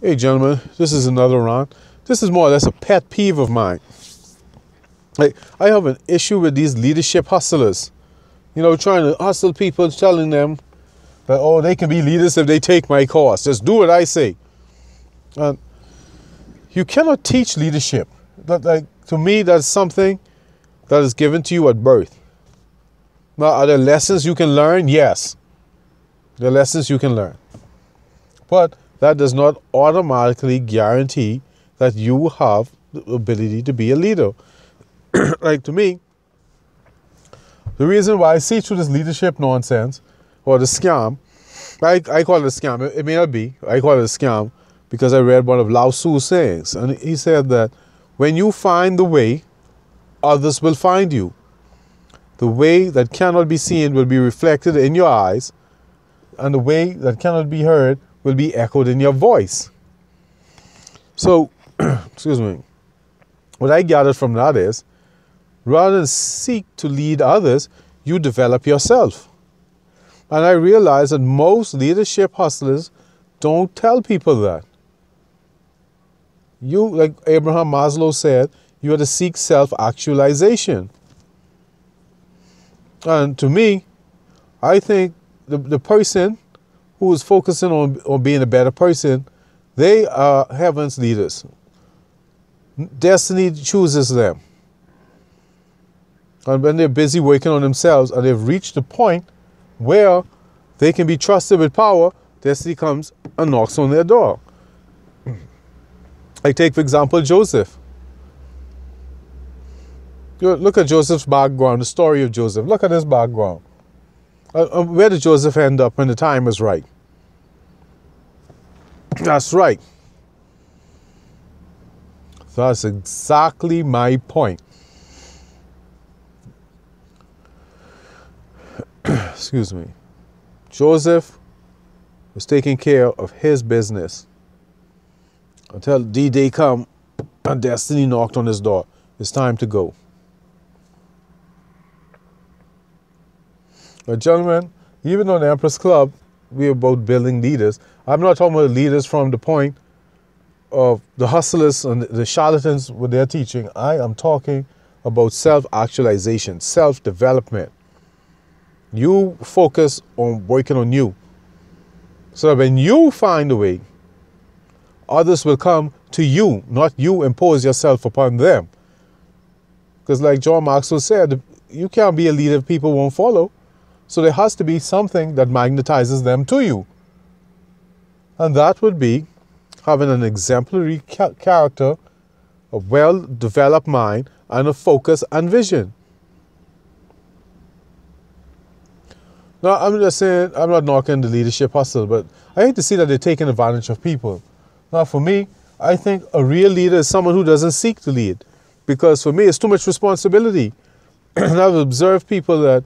Hey, gentlemen, this is another rant. This is more or less a pet peeve of mine. I have an issue with these leadership hustlers. You know, trying to hustle people, telling them that, oh, they can be leaders if they take my course. Just do what I say. And you cannot teach leadership. To me, that's something that is given to you at birth. Now, are there lessons you can learn? Yes. There are lessons you can learn. But that does not automatically guarantee that you have the ability to be a leader. To me, the reason why I see through this leadership nonsense or the scam, I call it a scam. It may not be. I call it a scam because I read one of Lao Tzu's sayings. And he said that when you find the way, others will find you. The way that cannot be seen will be reflected in your eyes, and the way that cannot be heard will be echoed in your voice. So, excuse me, what I gathered from that is, rather than seek to lead others, you develop yourself. And I realize that most leadership hustlers don't tell people that. You, like Abraham Maslow said, you have to seek self-actualization. And to me, I think the person who is focusing on being a better person, they are heaven's leaders. Destiny chooses them. And when they're busy working on themselves and they've reached the point where they can be trusted with power, destiny comes and knocks on their door. I take, for example, Joseph. Look at Joseph's background, the story of Joseph. Look at his background. Where did Joseph end up when the time was right? That's right. That's exactly my point. Excuse me. Joseph was taking care of his business until D-Day come and destiny knocked on his door. It's time to go. But gentlemen, even on the Empress Club, we're about building leaders. I'm not talking about leaders from the point of the hustlers and the charlatans with their teaching. I am talking about self-actualization, self-development. You focus on working on you. So that when you find a way, others will come to you, not you impose yourself upon them. Because like John Maxwell said, you can't be a leader if people won't follow. So there has to be something that magnetizes them to you. And that would be having an exemplary character, a well-developed mind, and a focus and vision. Now, I'm just saying, I'm not knocking the leadership hustle, but I hate to see that they're taking advantage of people. Now, for me, I think a real leader is someone who doesn't seek to lead. Because for me, it's too much responsibility. And I've observed people that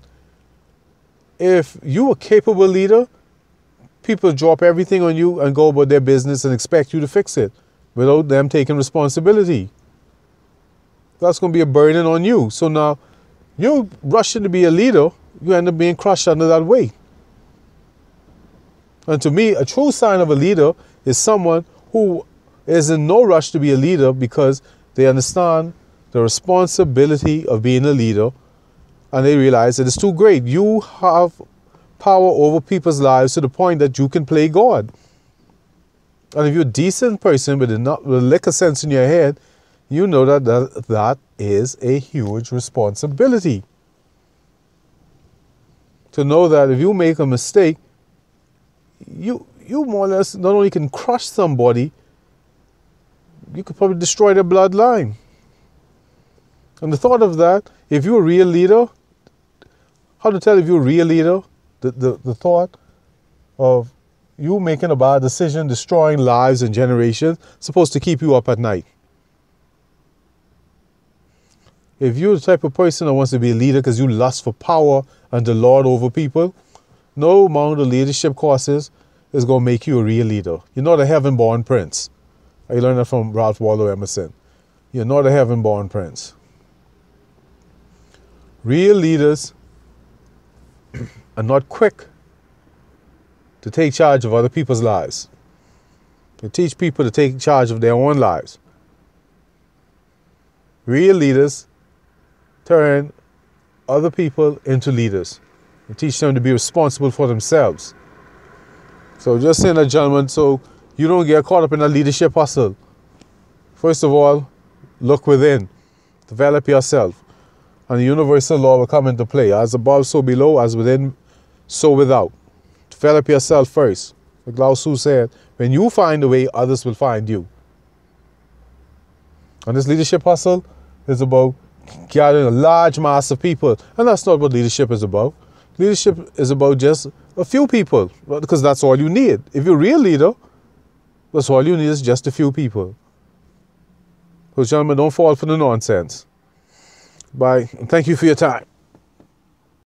if you're a capable leader, people drop everything on you and go about their business and expect you to fix it without them taking responsibility. That's going to be a burden on you. So now, you're rushing to be a leader, you end up being crushed under that weight. And to me, a true sign of a leader is someone who is in no rush to be a leader because they understand the responsibility of being a leader and they realize that it's too great. You have power over people's lives to the point that you can play God. And if you're a decent person with a lick of sense in your head, you know that is a huge responsibility. To know that if you make a mistake, you more or less not only can crush somebody, you could probably destroy their bloodline. And the thought of that, if you're a real leader, how to tell if you're a real leader? The thought of you making a bad decision, destroying lives and generations, supposed to keep you up at night. If you're the type of person that wants to be a leader because you lust for power and to lord over people, no amount of leadership courses is going to make you a real leader. You're not a heaven-born prince. I learned that from Ralph Waldo Emerson. You're not a heaven-born prince. Real leaders are not quick to take charge of other people's lives. You teach people to take charge of their own lives. Real leaders turn other people into leaders. You teach them to be responsible for themselves. So just saying that, gentlemen, so you don't get caught up in a leadership hustle. First of all, look within. Develop yourself. And the universal law will come into play. As above, so below. As within, so without. Develop yourself first. Like Lao Tzu said, when you find a way, others will find you. And this leadership hustle is about gathering a large mass of people. And that's not what leadership is about. Leadership is about just a few people, because that's all you need. If you're a real leader, that's all you need is just a few people. So gentlemen, don't fall for the nonsense. Bye, and thank you for your time.